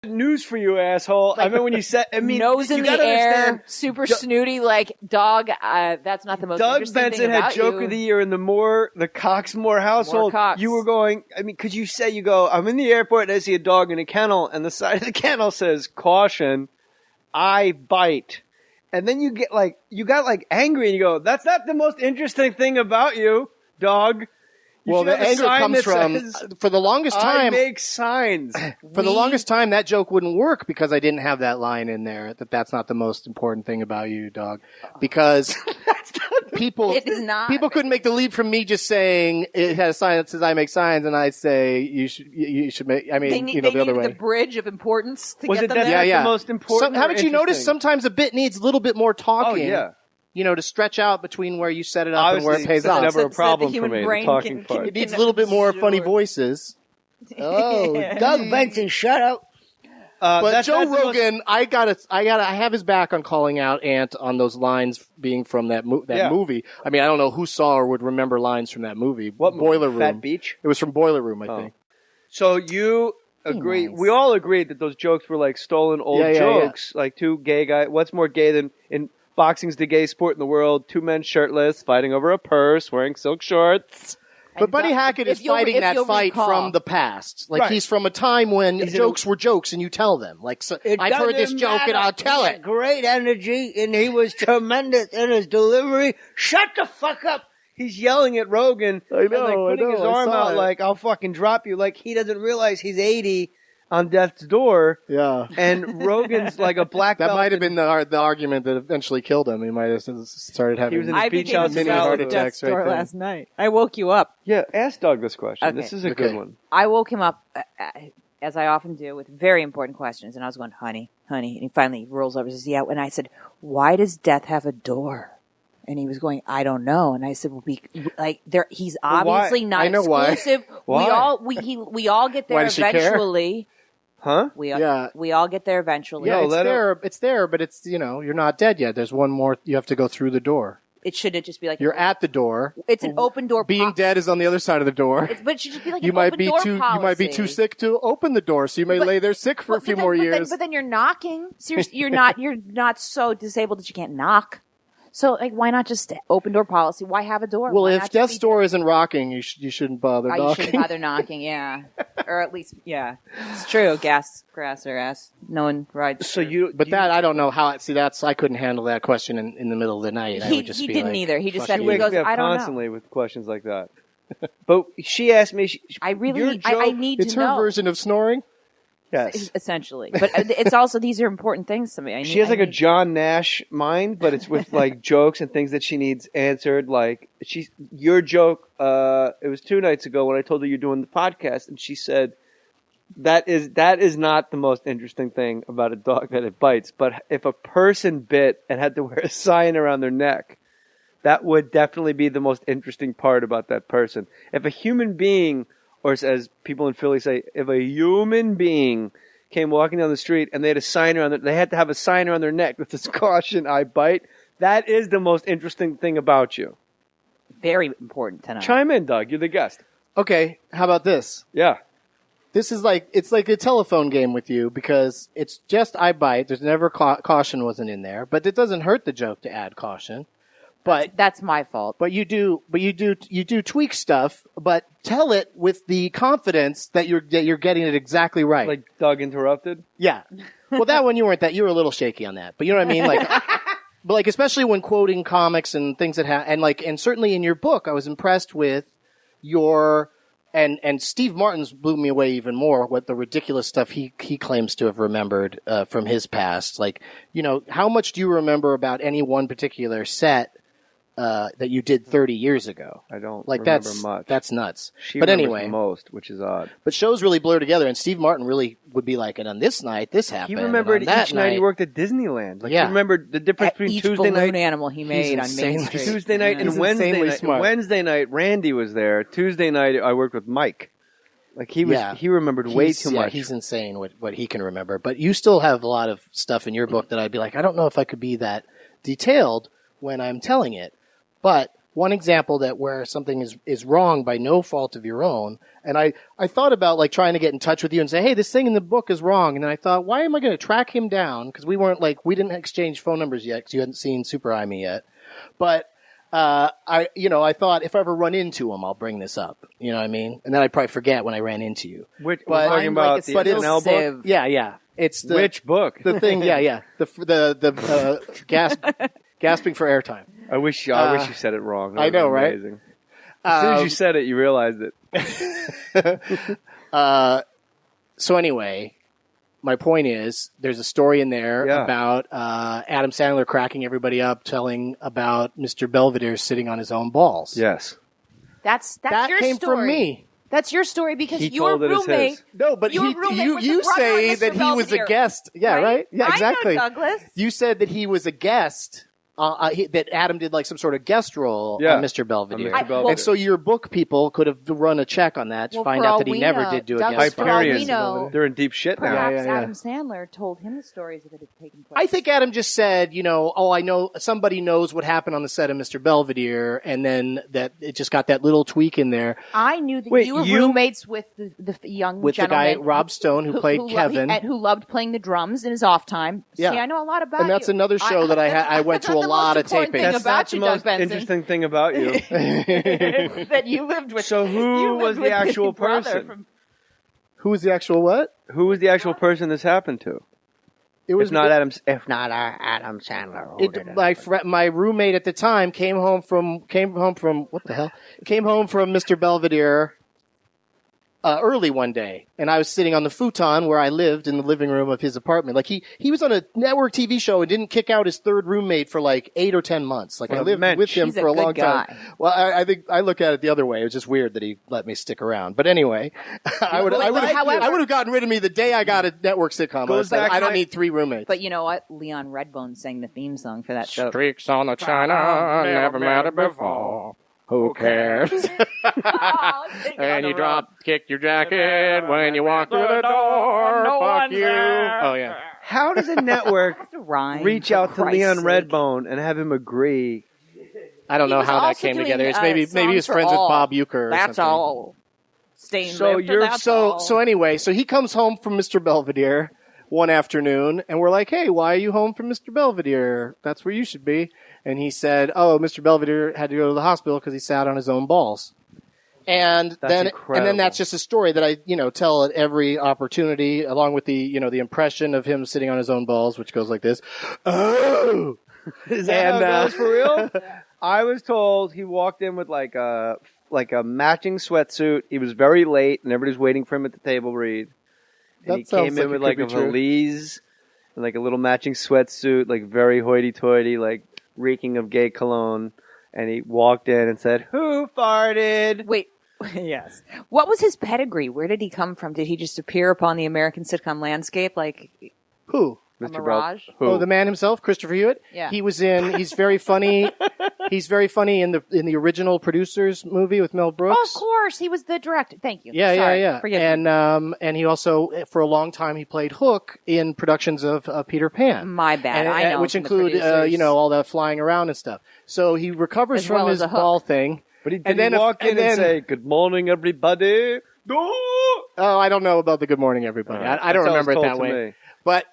News for you, asshole. Like, I mean, when you said, nose in the air, super snooty, like, dog, that's not the most Doug interesting Benson thing had about Joke you. of the Year in the Cox-Mohr household. Cox. You were going, because you say, I'm in the airport and I see a dog in a kennel, and the side of the kennel says, caution, I bite. And then you got angry and you go, that's not the most interesting thing about you, dog. Well, the anger comes from, for the longest time, I make signs. For the longest time, that joke wouldn't work because I didn't have that line in there, that's not the most important thing about you, dog. Because people couldn't make the leap from me just saying, it has a sign that says I make signs, and I say, you should make, the other way. The bridge of importance to Was get it them that there? the most important? Haven't you noticed sometimes a bit needs a little bit more talking? Oh, yeah. To stretch out between where you set it up Obviously, and where it pays that's off. never a problem for me, the talking can part. It needs a little bit more funny voices. Oh, Doug Benson, shut up. But Joe Rogan, I have his back on calling out Ant on those lines being from that movie. I mean, I don't know who saw or would remember lines from that movie. What Boiler movie? Room? Fat Beach? It was from Boiler Room, I think. So you agree? Nice. We all agreed that those jokes were like stolen old jokes, like two gay guys. What's more gay than in boxing's the gay sport in the world? Two men shirtless, fighting over a purse, wearing silk shorts. But Buddy Hackett is fighting that fight from the past. Like, he's from a time when jokes were jokes and you tell them. Like, so, I've heard this joke and I'll tell it. Great energy, and he was tremendous in his delivery. Shut the fuck up. He's yelling at Rogan and putting his arm out like, I'll fucking drop you. Like, he doesn't realize he's 80 on death's door. Yeah. And Rogan's like a black belt. That might have been the argument that eventually killed him. He might have started having beach house mini heart attacks right there. Last night. I woke you up. Yeah, ask Doug this question. Okay. This is a good one. I woke him up, as I often do, with very important questions. And I was going, honey. And he finally rolls over and says, yeah. And I said, why does death have a door? And he was going, I don't know. And I said, well, he's obviously not exclusive. Why? We all get there eventually. Huh? We all get there eventually. Yeah, it's there, but it's, you're not dead yet. There's one more, you have to go through the door. It shouldn't just be like... You're at the door. It's an open door Being dead is on the other side of the door. But it should just be like an open door policy. You might be too sick to open the door, so you may lay there sick for a few more years. But then you're knocking. Seriously, you're not so disabled that you can't knock. So, why not just open door policy? Why have a door? Well, if death's door isn't rocking, you shouldn't bother knocking. You shouldn't bother knocking, yeah. Or at least, yeah. It's true. Grass or ass. No one rides. So I don't know how. See, I couldn't handle that question in the middle of the night. He didn't either. He just said, he goes, I don't know. Constantly with questions like that. But she asked me. I need to know. It's her version of snoring. Yes. Essentially. But it's also, these are important things to me. She has a John Nash mind, but it's with jokes and things that she needs answered. Like your joke, it was 2 nights ago when I told her you're doing the podcast, and she said, that is not the most interesting thing about a dog that it bites. But if a person bit and had to wear a sign around their neck, that would definitely be the most interesting part about that person. If a human being, or as people in Philly say, if a human being came walking down the street and they had to have a sign around their neck that says, caution, I bite, that is the most interesting thing about you. Very important to know. Chime in, Doug. You're the guest. Okay, how about this? Yeah. This is it's like a telephone game with you because it's just I bite. There's never caution wasn't in there, but it doesn't hurt the joke to add caution. But that's my fault. But you do tweak stuff, but tell it with the confidence that you're getting it exactly right. Like Doug interrupted? Yeah. Well, that one you were a little shaky on that. But you know what I mean? But especially when quoting comics and things that and certainly in your book, I was impressed with your and Steve Martin's blew me away even more with the ridiculous stuff he claims to have remembered from his past. How much do you remember about any one particular set that you did 30 years ago? I don't remember much. That's nuts. But anyway, most, which is odd. But shows really blur together, and Steve Martin really would be like, and on this night, this happened. He remembered each night he worked at Disneyland. He remembered the difference between each Tuesday night animal he made on Main Street. Tuesday night and Wednesday night. Smart. Wednesday night, Randy was there. Tuesday night, I worked with Mike. He remembered way too much. He's insane what he can remember. But you still have a lot of stuff in your book that I'd be like, I don't know if I could be that detailed when I'm telling it. But one example that where something is wrong by no fault of your own. And I thought about like trying to get in touch with you and say, hey, this thing in the book is wrong. And then I thought, why am I going to track him down? Because we didn't exchange phone numbers yet because you hadn't seen Super Eye Me yet. But I thought if I ever run into him, I'll bring this up. You know what I mean? And then I'd probably forget when I ran into you. We're talking about the SNL book? Yeah. It's Which book? The thing, yeah. The gasping for airtime. I wish you said it wrong. That I know, right? right? Amazing. As soon as you said it, you realized it. So anyway, my point is, there's a story in there about Adam Sandler cracking everybody up, telling about Mr. Belvedere sitting on his own balls. Yes. That's That your came story. from me. That's your story because He your told it as roommate. his. No, but Your roommate was you the brother say of Mr. that he was a Belvedere. guest. Yeah, right? Yeah, exactly. I know Douglas. You said that he was a guest. That Adam did like some sort of guest role on Mr. Belvedere. On Mr. Belvedere. And so your book people could have run a check on that to find out that he never did do a guest spot. Hyperion. They're in deep shit now. Perhaps Adam Sandler told him the stories that had taken place. I think Adam just said, I know somebody knows what happened on the set of Mr. Belvedere, and then that it just got that little tweak in there. I knew that you were roommates with the young with gentleman. the guy Rob Stone who played Kevin, who loved playing the drums in his off time. Yeah. See, I know a lot about and that's you. another show that I went to a lot of taping. That's not the most interesting thing about you. That you lived with. So who was the actual person? Who was the actual what? Who was the actual person this happened to? It was if not Adam Sandler. My roommate at the time came home from what the hell? Came home from Mr. Belvedere early one day, and I was sitting on the futon where I lived in the living room of his apartment. Like he was on a network TV show and didn't kick out his third roommate for like 8 or 10 months. Like I lived with him for a long time. Well, I think I look at it the other way. It was just weird that he let me stick around. But anyway, I would have gotten rid of me the day I got a network sitcom. I was like, I don't need 3 roommates. But you know what? Leon Redbone sang the theme song for that show. Streaks on the china, never mattered before. Who cares? And you kick your jacket when you walk through the door. Fuck you. Oh, yeah. How does a network reach out to Leon Redbone and have him agree? I don't know how that came together. It's maybe he was friends with Bob Uecker or That's something. all. So anyway, so he comes home from Mr. Belvedere one afternoon, and we're like, hey, why are you home from Mr. Belvedere? That's where you should be. And he said, oh, Mr. Belvedere had to go to the hospital because he sat on his own balls. And then that's just a story that I, tell at every opportunity, along with the, the impression of him sitting on his own balls, which goes like this. Oh! Is that how it goes for real? I was told he walked in with like a matching sweatsuit. He was very late, and everybody's waiting for him at the table read. And he came in with like a valise and like a little matching sweatsuit, like very hoity-toity, like reeking of gay cologne. And he walked in and said, "Who farted?" Wait, yes. What was his pedigree? Where did he come from? Did he just appear upon the American sitcom landscape like who? A mirage? Oh, the man himself, Christopher Hewett. Yeah, he's very funny. He's very funny in the original Producers movie with Mel Brooks. Oh, of course, he was the director. Thank you. Yeah. Forgive me. And he also, for a long time, he played Hook in productions of Peter Pan. My bad. I know, which include all that flying around and stuff. So he recovers from his ball thing. But he didn't walk in and say, "Good morning, everybody." Oh, I don't know about the "Good morning, everybody." I don't remember it that way. But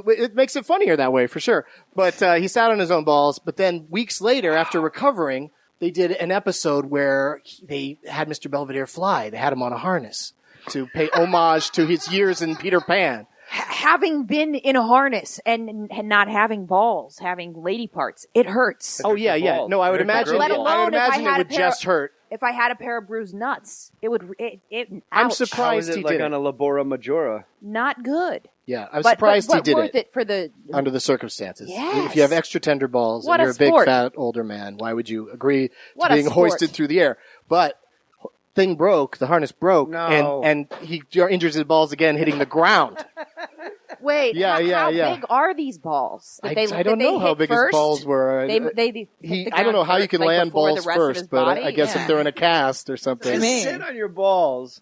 it makes it funnier that way, for sure. But he sat on his own balls. But then weeks later, after recovering, they did an episode where they had Mr. Belvedere fly. They had him on a harness to pay homage to his years in Peter Pan. Having been in a harness and not having balls, having lady parts, it hurts. Oh, yeah. No, I would imagine, Let alone it would just hurt. If I had a pair of bruised nuts, it would. I'm surprised he did it. Like on a labora majora. Not good. Yeah, I'm surprised he did worth it for the under the circumstances. Yes. If you have extra tender balls and you're a big fat older man, why would you agree to being hoisted through the air? But the harness broke, and he injures his balls again, hitting the ground. Wait, how big are these balls? I don't know how big his balls were. I don't know how you can land balls first, but I guess if they're in a cast or something. Just sit on your balls.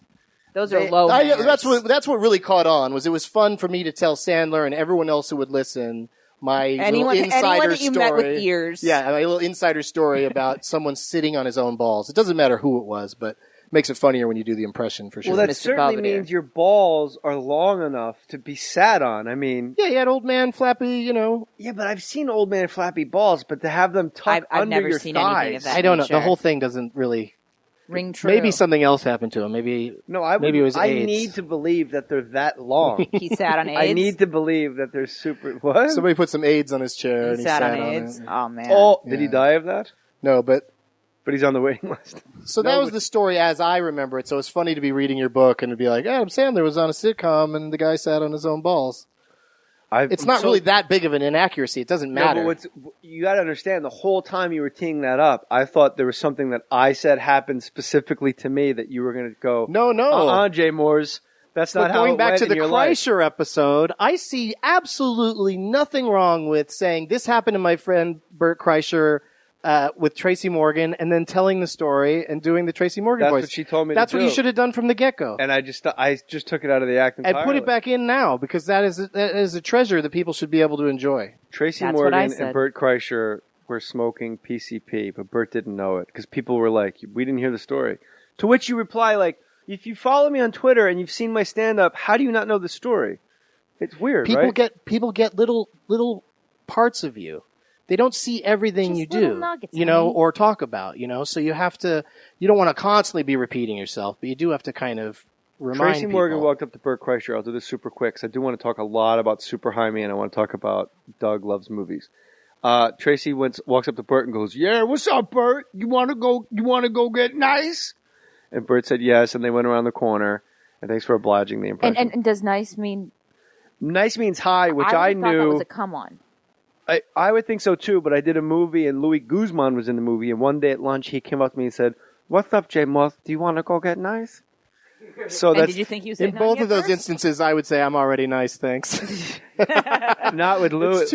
Those are low. That's what really caught on. It was fun for me to tell Sandler and everyone else who would listen, my Anyone little insider that you story. met with ears. Yeah, my little insider story about someone sitting on his own balls. It doesn't matter who it was, but it makes it funnier when you do the impression for sure. Well, that Mr. certainly Belvedere. means your balls are long enough to be sat on. I mean, yeah, you had old man Flappy, yeah, but I've seen old man flappy balls, but to have them tuck I've under never your seen thighs. anything of that. I don't know. The nature. whole thing doesn't really... Ring true. Maybe something else happened to him. Maybe Maybe it was I AIDS. need to believe that they're that long. He sat on AIDS. I need to believe that they're super. What? Somebody put some AIDS on his chair He and he sat on on AIDS. it. Oh man. Oh, did he Yeah. die of that? No, but But he's on the waiting list. so that was the story as I remember it. So it's funny to be reading your book and to be like, Adam Sandler was on a sitcom and the guy sat on his own balls. It's not really that big of an inaccuracy. It doesn't matter. No, but you got to understand, the whole time you were teeing that up, I thought there was something that I said happened specifically to me that you were going to go, No. Jay Moores, that's not But how going it back went to in the your life. Kreischer episode, I see absolutely nothing wrong with saying this happened to my friend Bert Kreischer with Tracy Morgan, and then telling the story and doing the Tracy Morgan That's voice. what she told me That's to what do. you should have done from the get-go. And I just took it out of the act entirely. And put it back in now, because that is a treasure that people should be able to enjoy. Tracy That's what I Morgan said. and Bert Kreischer were smoking PCP, but Bert didn't know it because people were like, we didn't hear the story. To which you reply like, if you follow me on Twitter and you've seen my stand-up, how do you not know the story? It's weird, People right? People get little parts of you. They don't see everything Just you little do, nuggets, honey. Or talk about, So you don't want to constantly be repeating yourself, but you do have to kind of remind Tracy people. Morgan walked up to Bert Kreischer. I'll do this super quick because I do want to talk a lot about Super Jaime and I want to talk about Doug Loves Movies. Tracy walks up to Bert and goes, "Yeah, what's up, Bert? You want to go get nice?" And Bert said yes, and they went around the corner. And thanks for obliging the impression. And does nice mean? Nice means high, which I I thought that knew. was a come on. I would think so too, but I did a movie and Louis Guzman was in the movie, and one day at lunch he came up to me and said, "What's up, Jay Moth? Do you want to go get nice?" So And that's did you think he was In both of those instances, I would say I'm already nice, thanks. not with Louis.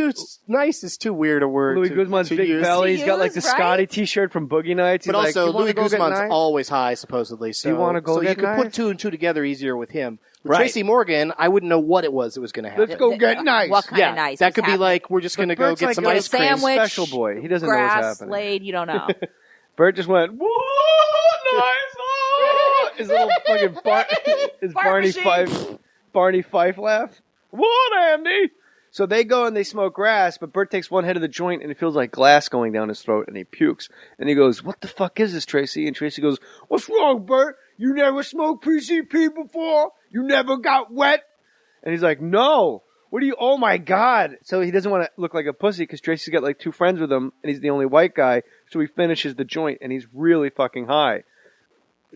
Nice is too weird a word. Louis to, Guzman's to big use. belly. He's got like the use, right? Scotty T-shirt from Boogie Nights. But He's also, like, "You wanna Louis go get Guzman's nice?" always high, supposedly. So you wanna go so get you could nice? put two and two together easier with him. With Right. Tracy Morgan, I wouldn't know what it was that was going to happen. Let's go get nice. What kind yeah, of nice? that What's could be happening? like, we're just going to go Bert's get like some a ice cream. sandwich, Special boy. He doesn't know what's grass happening. laid. You don't know. Bert just went, "Whoa, nice!" Oh! His little fucking his Fart Barney machine. Barney Fife laugh. What, Andy? So they go and they smoke grass, but Bert takes one head of the joint and it feels like glass going down his throat and he pukes. And he goes, "What the fuck is this, Tracy?" And Tracy goes, "What's wrong, Bert? You never smoked PCP before? You never got wet?" And he's like, "No. What do you, oh my God." So he doesn't want to look like a pussy because Tracy's got like two friends with him and he's the only white guy. So he finishes the joint and he's really fucking high.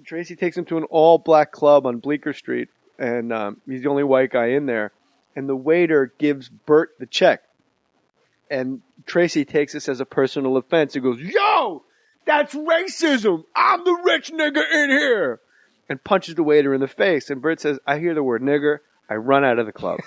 Tracy takes him to an all black club on Bleecker Street and he's the only white guy in there. And the waiter gives Bert the check. And Tracy takes this as a personal offense. He goes, "Yo, that's racism. I'm the rich nigger in here." And punches the waiter in the face. And Bert says, "I hear the word nigger. I run out of the club."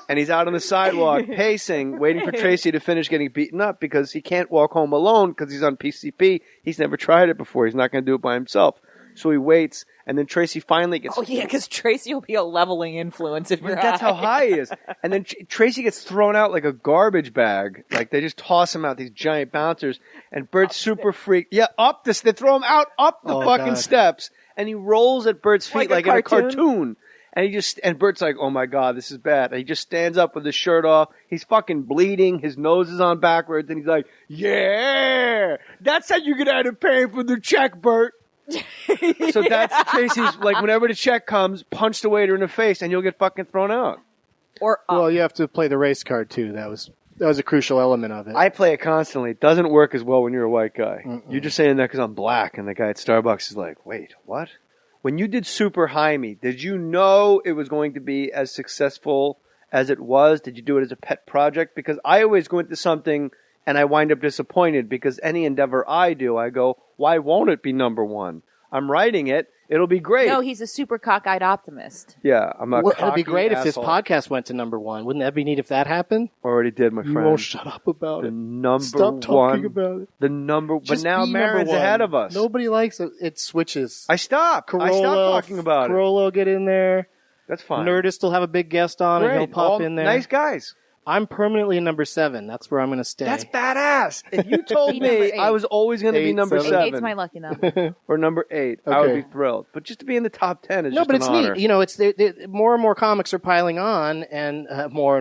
And he's out on the sidewalk pacing, waiting for Tracy to finish getting beaten up because he can't walk home alone because he's on PCP. He's never tried it before. He's not going to do it by himself. So he waits, and then Tracy finally gets... Oh, yeah, because Tracy will be a leveling influence if you're That's how high he is. And then Tracy gets thrown out like a garbage bag. Like, they just toss him out, these giant bouncers. And Bert's super freaked. Yeah, up this. They throw him out up the fucking steps. And he rolls at Bert's feet like in a cartoon. And Bert's like, "Oh my God, this is bad." And he just stands up with his shirt off. He's fucking bleeding. His nose is on backwards. And he's like, "Yeah, that's how you get out of paying for the check, Bert." So that's Tracy's, like, whenever the check comes, punch the waiter in the face and you'll get fucking thrown out. Or Well, you have to play the race card, too. That was a crucial element of it. I play it constantly. It doesn't work as well when you're a white guy. You're just saying that because I'm black. And the guy at Starbucks is like, "Wait, what?" When you did Super Jaime, did you know it was going to be as successful as it was? Did you do it as a pet project? Because I always go into something and I wind up disappointed because any endeavor I do, I go, "Why won't it be number one? I'm writing it. It'll be great." no, he's a super cockeyed optimist. Yeah, I'm a Well, it'd be cocky great if this asshole. podcast went to number one. Wouldn't that be neat if that happened? Already did, my You friend. won't shut up about The it. number Stop talking one. about it. The number. But Just now be number Marin's one. ahead of us. Nobody likes it. It switches. I stopped. I stopped talking about it. Corolla will get in there. That's fine. Nerdist will have a big guest on and Great. he'll pop All in there. Nice guys. I'm permanently number 7. That's where I'm going to stay. That's badass. If you told Be number me 8. I was always going to be 8, number 7. 8's 7 my lucky number. or number 8, I would Okay. be thrilled. But just to be in the top 10 is No, just but an it's honor. neat. You know, it's more and more comics are piling on, and more